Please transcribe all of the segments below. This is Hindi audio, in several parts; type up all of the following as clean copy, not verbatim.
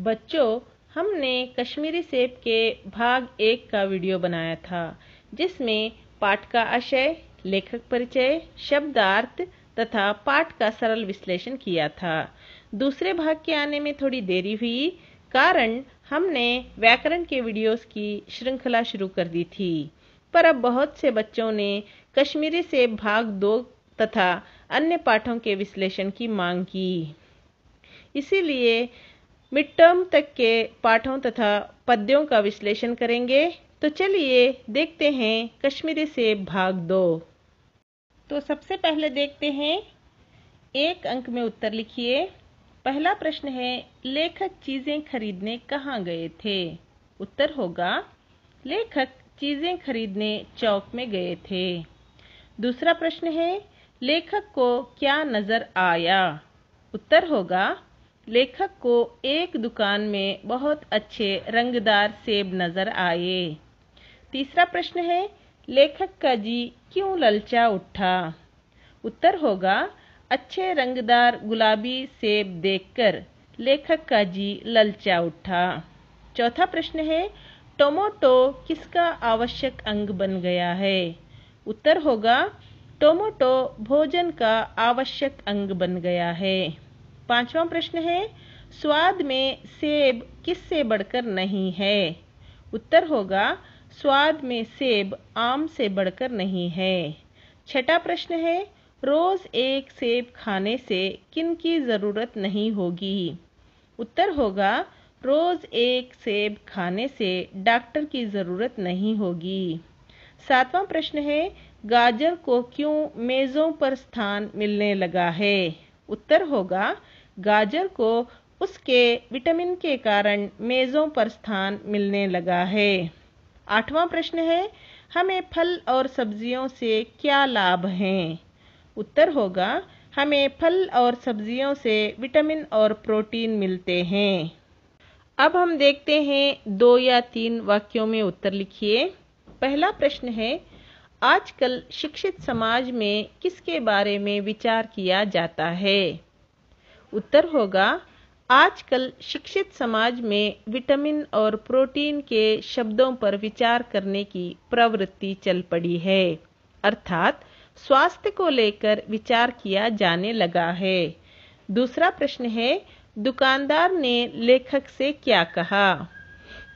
बच्चों, हमने कश्मीरी सेब के भाग 1 का वीडियो बनाया था, जिसमें पाठ का आशय, लेखक परिचय, शब्दार्थ तथा पाठ का सरल विश्लेषण किया था। दूसरे भाग के आने में थोड़ी देरी हुई, कारण हमने व्याकरण के वीडियोस की श्रृंखला शुरू कर दी थी। पर अब बहुत से बच्चों ने कश्मीरी सेब भाग 2 तथा अन्य पाठों के विश्लेषण की मांग की। इसीलिए मिड टर्म तक के पाठों तथा पद्यों का विश्लेषण करेंगे। तो चलिए देखते हैं कश्मीरी सेब भाग 2। तो सबसे पहले देखते हैं, 1 अंक में उत्तर लिखिए। पहला प्रश्न है, लेखक चीजें खरीदने कहाँ गए थे? उत्तर होगा, लेखक चीजें खरीदने चौक में गए थे। दूसरा प्रश्न है, लेखक को क्या नजर आया? उत्तर होगा, लेखक को एक दुकान में बहुत अच्छे रंगदार सेब नजर आए। तीसरा प्रश्न है, लेखक का जी क्यों ललचा उठा? उत्तर होगा, अच्छे रंगदार गुलाबी सेब देखकर लेखक का जी ललचा उठा। चौथा प्रश्न है, टोमेटो किसका आवश्यक अंग बन गया है? उत्तर होगा, टोमेटो भोजन का आवश्यक अंग बन गया है। पांचवा प्रश्न है, स्वाद में सेब किससे बढ़कर नहीं है? उत्तर होगा, स्वाद में सेब आम से बढ़कर नहीं है। छठा प्रश्न है, रोज एक सेब खाने से किनकी जरूरत नहीं होगी? उत्तर होगा, रोज एक सेब खाने से डॉक्टर की जरूरत नहीं होगी। सातवां प्रश्न है, गाजर को क्यों मेजों पर स्थान मिलने लगा है? उत्तर होगा, गाजर को उसके विटामिन के कारण मेजों पर स्थान मिलने लगा है। आठवां प्रश्न है, हमें फल और सब्जियों से क्या लाभ हैं? उत्तर होगा, हमें फल और सब्जियों से विटामिन और प्रोटीन मिलते हैं। अब हम देखते हैं 2 या 3 वाक्यों में उत्तर लिखिए। पहला प्रश्न है, आजकल शिक्षित समाज में किसके बारे में विचार किया जाता है? उत्तर होगा, आजकल शिक्षित समाज में विटामिन और प्रोटीन के शब्दों पर विचार करने की प्रवृत्ति चल पड़ी है, अर्थात स्वास्थ्य को लेकर विचार किया जाने लगा है। दूसरा प्रश्न है, दुकानदार ने लेखक से क्या कहा?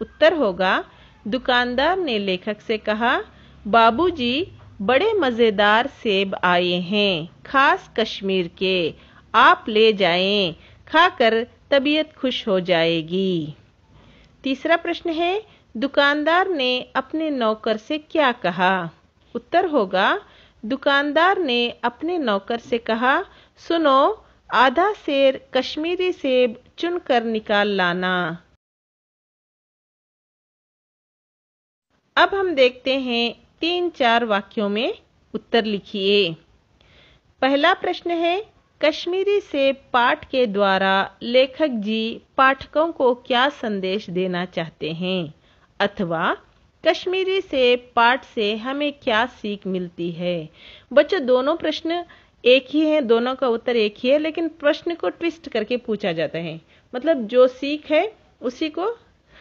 उत्तर होगा, दुकानदार ने लेखक से कहा, बाबूजी बड़े मजेदार सेब आए हैं, खास कश्मीर के, आप ले जाएं, खाकर तबीयत खुश हो जाएगी। तीसरा प्रश्न है, दुकानदार ने अपने नौकर से क्या कहा? उत्तर होगा, दुकानदार ने अपने नौकर से कहा, सुनो, आधा सेर कश्मीरी सेब चुनकर निकाल लाना। अब हम देखते हैं 3-4 वाक्यों में उत्तर लिखिए। पहला प्रश्न है, कश्मीरी सेब पाठ के द्वारा लेखक जी पाठकों को क्या संदेश देना चाहते हैं? अथवा कश्मीरी सेब पाठ से हमें क्या सीख मिलती है? बच्चों, दोनों प्रश्न एक ही हैं, दोनों का उत्तर एक ही है, लेकिन प्रश्न को ट्विस्ट करके पूछा जाता है। मतलब जो सीख है उसी को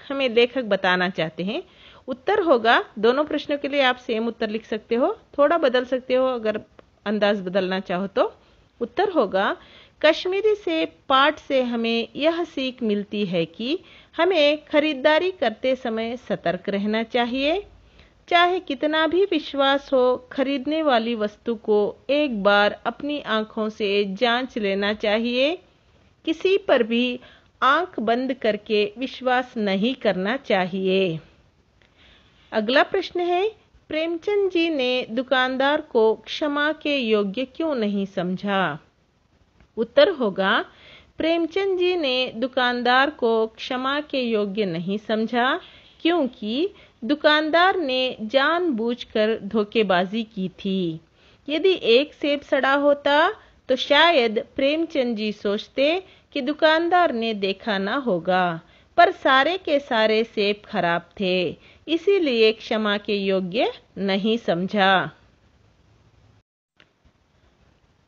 हमें लेखक बताना चाहते हैं। उत्तर होगा, दोनों प्रश्नों के लिए आप सेम उत्तर लिख सकते हो, थोड़ा बदल सकते हो अगर अंदाज बदलना चाहो तो। उत्तर होगा, कश्मीरी सेब पाठ से हमें यह सीख मिलती है कि हमें खरीदारी करते समय सतर्क रहना चाहिए। चाहे कितना भी विश्वास हो, खरीदने वाली वस्तु को एक बार अपनी आंखों से जांच लेना चाहिए। किसी पर भी आंख बंद करके विश्वास नहीं करना चाहिए। अगला प्रश्न है, प्रेमचंद जी ने दुकानदार को क्षमा के योग्य क्यों नहीं समझा? उत्तर होगा, प्रेमचंद जी ने दुकानदार को क्षमा के योग्य नहीं समझा, क्योंकि दुकानदार ने जानबूझकर धोखेबाजी की थी। यदि एक सेब सड़ा होता तो शायद प्रेमचंद जी सोचते कि दुकानदार ने देखा ना होगा, पर सारे के सारे सेब खराब थे, इसीलिए क्षमा के योग्य नहीं समझा।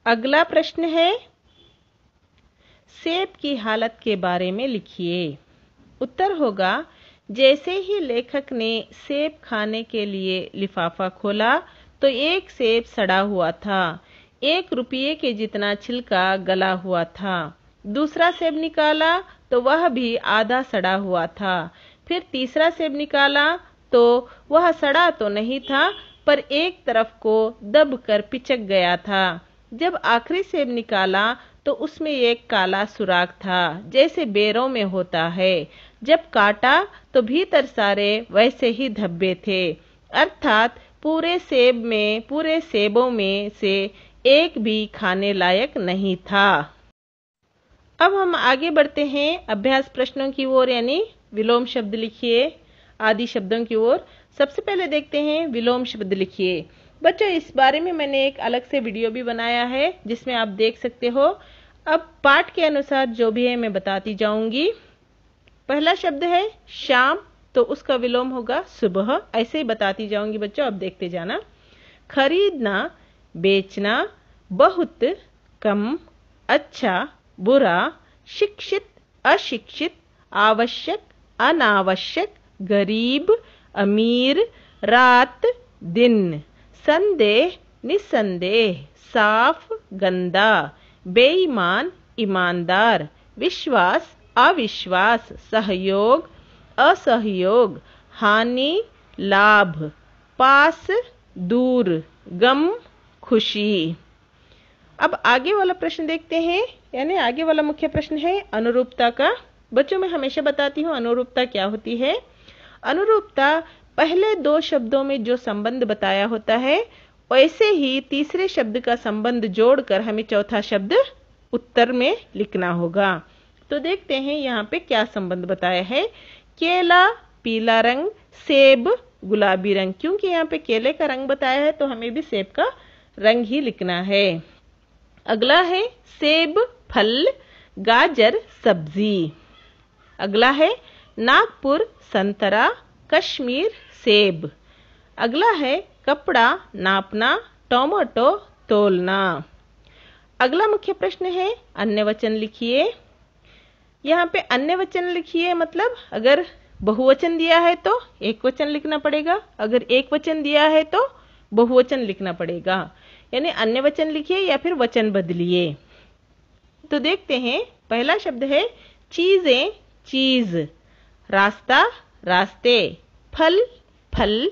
अगला प्रश्न है, सेब की हालत के बारे में लिखिए। उत्तर होगा, जैसे ही लेखक ने सेब खाने के लिए लिफाफा खोला तो एक सेब सड़ा हुआ था, 1 रुपये के जितना छिलका गला हुआ था। दूसरा सेब निकाला तो वह भी आधा सड़ा हुआ था। फिर तीसरा सेब निकाला तो वह सड़ा तो नहीं था, पर एक तरफ को दबकर पिचक गया था। जब आखिरी सेब निकाला तो उसमें एक काला सुराख था, जैसे बेरों में होता है। जब काटा तो भीतर सारे वैसे ही धब्बे थे, अर्थात पूरे सेबों में से एक भी खाने लायक नहीं था। अब हम आगे बढ़ते हैं अभ्यास प्रश्नों की ओर, यानी विलोम शब्द लिखिए आदि शब्दों की ओर। सबसे पहले देखते हैं विलोम शब्द लिखिए। बच्चों, इस बारे में मैंने एक अलग से वीडियो भी बनाया है जिसमें आप देख सकते हो। अब पाठ के अनुसार जो भी है मैं बताती जाऊंगी। पहला शब्द है शाम, तो उसका विलोम होगा सुबह। ऐसे ही बताती जाऊंगी बच्चों, अब देखते जाना। खरीदना, बेचना, बहुत, कम, अच्छा, बुरा, शिक्षित, अशिक्षित, आवश्यक, अनावश्यक, गरीब, अमीर, रात, दिन, संदेह, निसंदेह, साफ, गंदा, बेईमान, ईमानदार, विश्वास, अविश्वास, सहयोग, असहयोग, हानि, लाभ, पास, दूर, गम, खुशी। अब आगे वाला प्रश्न देखते हैं, यानी आगे वाला मुख्य प्रश्न है अनुरूपता का। बच्चों, मैं हमेशा बताती हूँ अनुरूपता क्या होती है। अनुरूपता पहले 2 शब्दों में जो संबंध बताया होता है, वैसे ही तीसरे शब्द का संबंध जोड़कर हमें चौथा शब्द उत्तर में लिखना होगा। तो देखते हैं यहाँ पे क्या संबंध बताया है। केला पीला रंग, सेब गुलाबी रंग। क्योंकि यहाँ पे केले का रंग बताया है तो हमें भी सेब का रंग ही लिखना है। अगला है सेब फल, गाजर सब्जी। अगला है नागपुर संतरा, कश्मीर सेब। अगला है कपड़ा नापना, टोमेटो तोलना। अगला मुख्य प्रश्न है अन्य वचन लिखिए। यहाँ पे अन्य वचन लिखिए, मतलब अगर बहुवचन दिया है तो एक वचन लिखना पड़ेगा, अगर एक वचन दिया है तो बहुवचन लिखना पड़ेगा। यानी अन्य वचन लिखिए या फिर वचन बदलिए। तो देखते हैं, पहला शब्द है चीजें, चीज, रास्ता, रास्ते, फल, फल,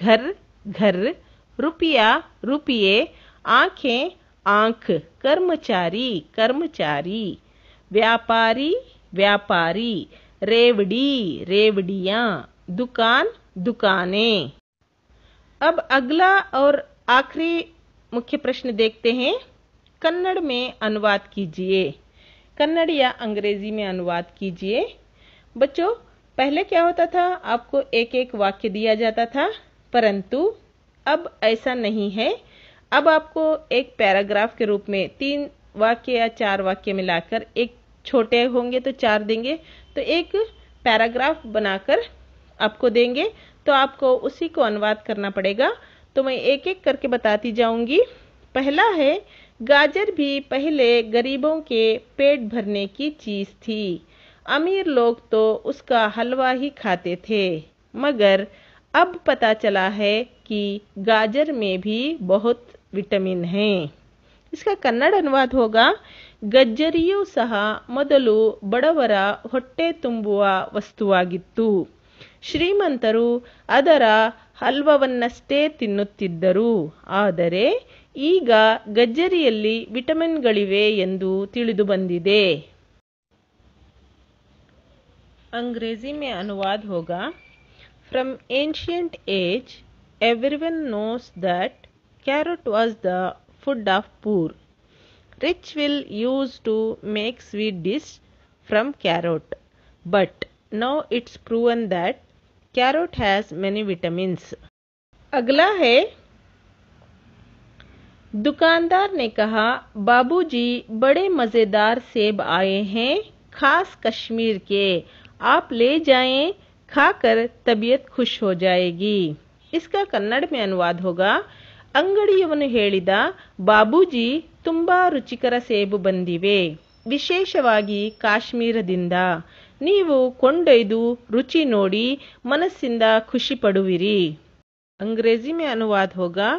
घर, घर, रुपया, रुपये, आंखें, आंख, कर्मचारी, कर्मचारी, व्यापारी, व्यापारी, रेवड़ी, रेवड़ियां, दुकान, दुकानें। अब अगला और आखिरी मुख्य प्रश्न देखते हैं। कन्नड़ में अनुवाद कीजिए। कन्नड़ या अंग्रेजी में अनुवाद कीजिए। बच्चों, पहले क्या होता था, आपको एक एक वाक्य दिया जाता था, परंतु अब ऐसा नहीं है। अब आपको एक पैराग्राफ के रूप में 3 वाक्य या 4 वाक्य मिलाकर, एक छोटे होंगे तो 4 देंगे, तो एक पैराग्राफ बनाकर आपको देंगे, तो आपको उसी को अनुवाद करना पड़ेगा। तो मैं एक एक करके बताती जाऊंगी। पहला है गाजर भी पहले गरीबों के पेट भरने की चीज थी। अमीर लोग तो उसका हलवा ही खाते थे, मगर अब पता चला है कि गाजर में भी बहुत विटामिन है। इसका कन्नड़ अनुवाद होगा, ಗಜ್ಜರಿಯೂ ಸಹ ಮೊದಲು ಬಡವರ ಹೊಟ್ಟೆ ತುಂಬುವ ವಸ್ತುವಾಗಿತ್ತು. ಶ್ರೀಮಂತರು ಅದರ ಹಲ್ವವನ್ನಷ್ಟೇ ತಿನ್ನುತ್ತಿದ್ದರು. ಆದರೆ ಈಗ ಗಜ್ಜರಿಯಲ್ಲಿ ವಿಟಮಿನ್ಗಳಿವೆ ಎಂದು ತಿಳಿದು ಬಂದಿದೆ. अंग्रेजी में अनुवाद होगा, From ancient age, everyone knows that carrot was the food of poor. Rich will use to make sweet dish from carrot, but now it's proven that carrot has many vitamins. अगला है, दुकानदार ने कहा, बाबूजी बड़े मजेदार सेब आए हैं, खास कश्मीर के, आप ले जाएं, खाकर तबीयत खुश हो जाएगी. इसका कन्नड़ में अनुवाद होगा, ಅಂಗಡಿಯವನು ಹೇಳಿದ, ಬಾಬೂಜಿ ತುಂಬಾ ರುಚಿಕರ ಸೇಬು ಬಂದಿವೆ, ವಿಶೇಷವಾಗಿ ಕಾಶ್ಮೀರದಿಂದ, ನೀವು ಕೊಂಡೊಯ್ದು ರುಚि ನೋಡಿ ಮನಸ್ಸಿಂದ ಖುಷಿ ಪಡುವಿರಿ। अंग्रेजी में अनुवाद होगा,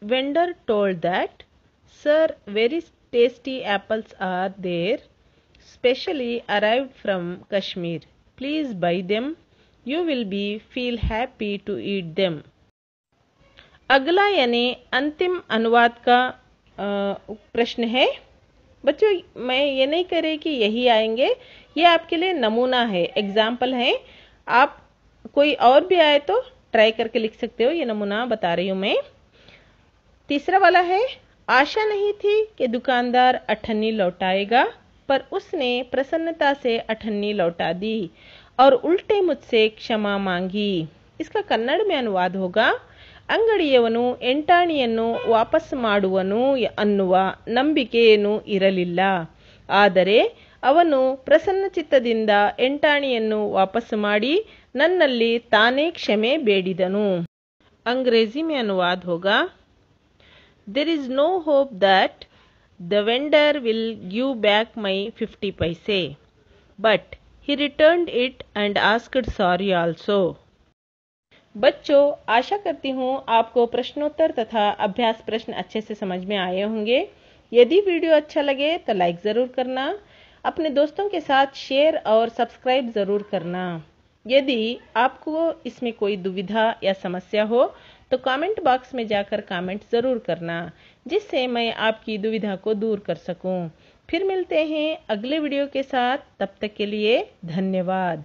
Vendor told that, Sir, very tasty apples are there, specially arrived from Kashmir. Please buy them. You will be feel happy to eat them. अगला यानी अंतिम अनुवाद का प्रश्न है। बच्चों, मैं ये नहीं कह रही कि यही आएंगे, ये आपके लिए नमूना है, एग्जाम्पल है। आप कोई और भी आए तो ट्राई करके लिख सकते हो, ये नमूना बता रही हूं मैं। तीसरा वाला है, आशा नहीं थी कि दुकानदार अठन्नी लौटाएगा, पर उसने प्रसन्नता से अठन्नी लौटा दी और उल्टे मुझसे क्षमा मांगी। इसका कन्नड़ में अनुवाद होगा, ಅಂಗಡಿಯವನು ಎಂಟಾಣಿಯನ್ನು ವಾಪಸ್ ಮಾಡುವನು ಅನ್ನುವ ನಂಬಿಕೆಯೇನೂ ಇರಲಿಲ್ಲ, ಆದರೆ ಅವನು ಪ್ರಸನ್ನಚಿತ್ತದಿಂದ ಎಂಟಾಣಿಯನ್ನು ವಾಪಸ್ ಮಾಡಿ ನನ್ನಲ್ಲಿ ತಾನೇ ಕ್ಷಮೆ ಬೇಡಿದನು। अंग्रेजी में अनुवाद होगा, There is no hope that the vendor will give back my 50 paise, but he returned it and asked sorry also. बच्चों, आशा करती हूँ आपको प्रश्नोत्तर तथा अभ्यास प्रश्न अच्छे से समझ में आए होंगे। यदि वीडियो अच्छा लगे तो लाइक ज़रूर करना, अपने दोस्तों के साथ शेयर और सब्सक्राइब ज़रूर करना। यदि आपको इसमें कोई दुविधा या समस्या हो तो कमेंट बॉक्स में जाकर कमेंट ज़रूर करना, जिससे मैं आपकी दुविधा को दूर कर सकूं। फिर मिलते हैं अगले वीडियो के साथ, तब तक के लिए धन्यवाद।